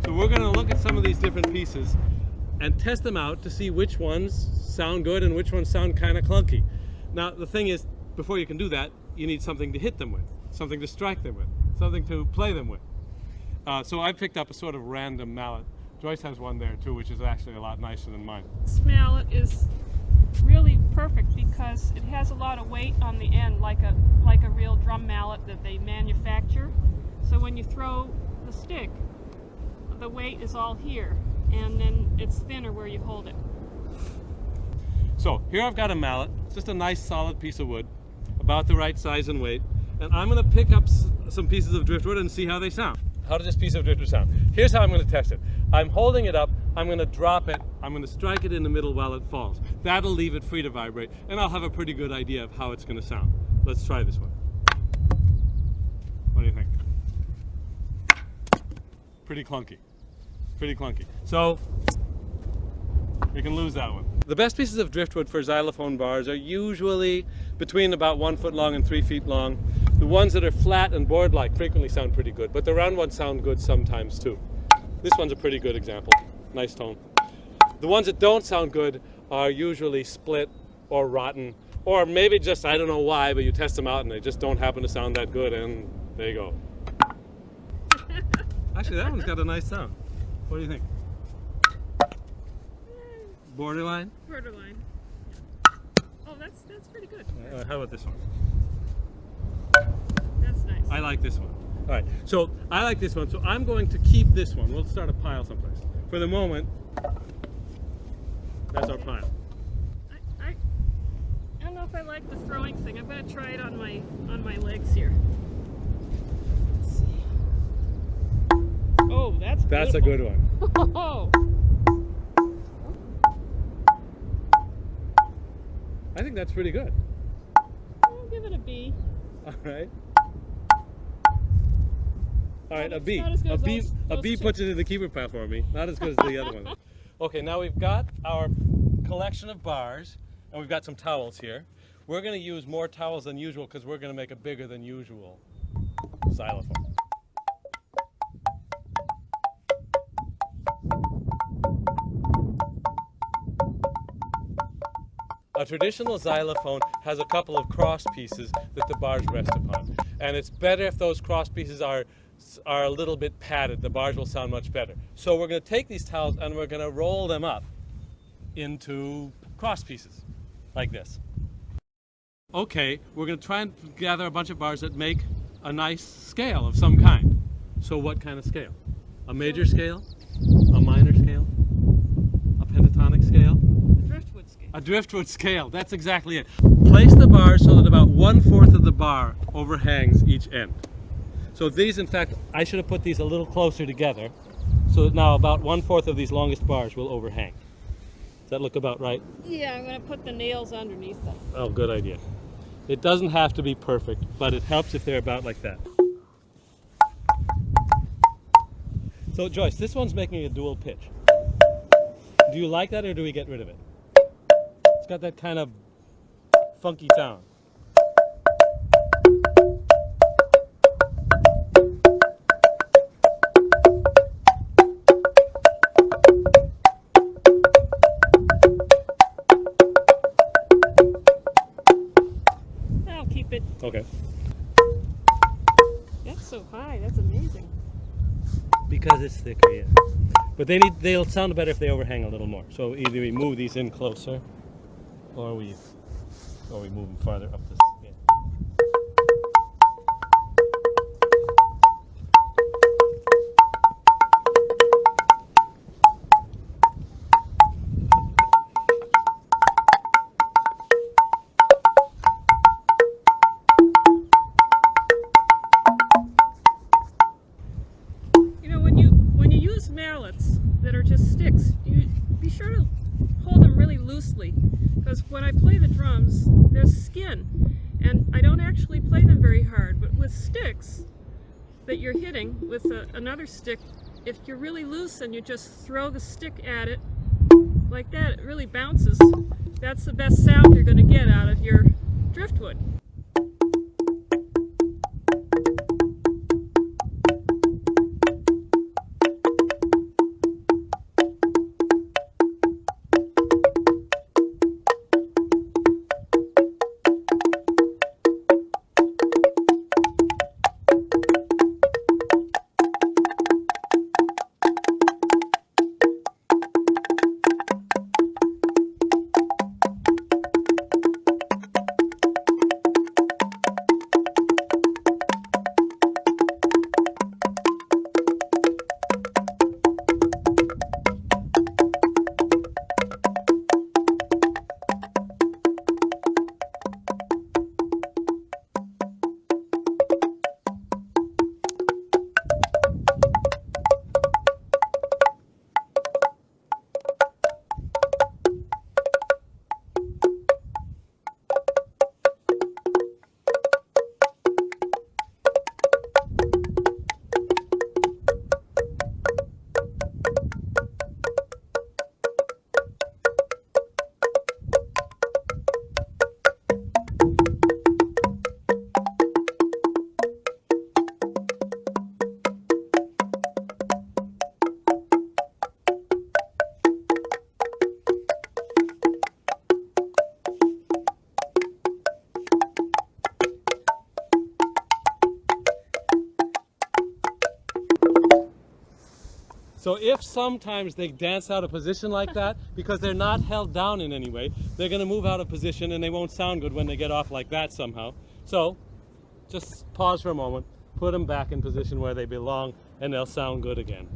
So we're going to look at some of these different pieces and test them out to see which ones sound good and which ones sound kind of clunky. Now the thing is, before you can do that, you need something to hit them with, something to strike them with, something to play them with. So I picked up a sort of random mallet. Joyce has one there too, which is actually a lot nicer than mine. This mallet is really perfect because it has a lot of weight on the end, like a real drum mallet that they manufacture. So when you throw the stick, the weight is all here, and then it's thinner where you hold it. So here I've got a mallet, just a nice solid piece of wood, about the right size and weight, and I'm going to pick up some pieces of driftwood and see how they sound. How does this piece of driftwood sound? Here's how I'm going to test it. I'm holding it up, I'm going to drop it, I'm going to strike it in the middle while it falls. That'll leave it free to vibrate, and I'll have a pretty good idea of how it's going to sound. Let's try this one. What do you think? Pretty clunky. Pretty clunky. So we can lose that one. The best pieces of driftwood for xylophone bars are usually between about 1 foot long and 3 feet long. The ones that are flat and board-like frequently sound pretty good, but the round ones sound good sometimes too. This one's a pretty good example. Nice tone. The ones that don't sound good are usually split or rotten, or maybe just, I don't know why, but you test them out and they just don't happen to sound that good, and there you go. Actually, that one's got a nice sound. What do you think? Borderline? Borderline. Oh, that's pretty good. How about this one? That's nice. I like this one. All right, so I like this one, so I'm going to keep this one. We'll start a pile someplace. For the moment, that's our pile. I don't know if I like the throwing thing. I'm going to try it on my legs here. Let's see. Oh, that's beautiful. That's a good one. Oh. I think that's pretty good. I'll give it a B. All right. All right, a B. Not as good as A B those puts it in the keeper pile for me. Not as good as the other one. Okay, now we've got our collection of bars, and we've got some towels here. We're going to use more towels than usual because we're going to make a bigger than usual xylophone. A traditional xylophone has a couple of cross pieces that the bars rest upon. And it's better if those cross pieces are a little bit padded. The bars will sound much better. So we're going to take these towels and we're going to roll them up into cross pieces, like this. Okay, we're going to try and gather a bunch of bars that make a nice scale of some kind. So what kind of scale? A major scale? A minor scale? A pentatonic scale? Driftwood scale. A driftwood scale, that's exactly it. Place the bar so that about 1/4 of the bar overhangs each end. So these, in fact, I should have put these a little closer together, so that now about 1/4 of these longest bars will overhang. Does that look about right? Yeah, I'm going to put the nails underneath them. Oh, good idea. It doesn't have to be perfect, but it helps if they're about like that. So Joyce, this one's making a dual pitch. Do you like that, or do we get rid of it? It's got that kind of funky sound. I'll keep it. Okay. That's so high. That's amazing. Because it's thicker, yeah. But they'll sound better if they overhang a little more. So either we move these in closer, or we move them farther up this. Yeah. You know, when you use mallets that are just sticks, you be sure to hold them really loosely, because when I play the drums, there's skin, and I don't actually play them very hard. But with sticks that you're hitting with another stick, if you're really loose and you just throw the stick at it like that, it really bounces. That's the best sound you're going to get out of your driftwood. So if sometimes they dance out of position like that, because they're not held down in any way, they're going to move out of position and they won't sound good when they get off like that somehow. So just pause for a moment, put them back in position where they belong, and they'll sound good again.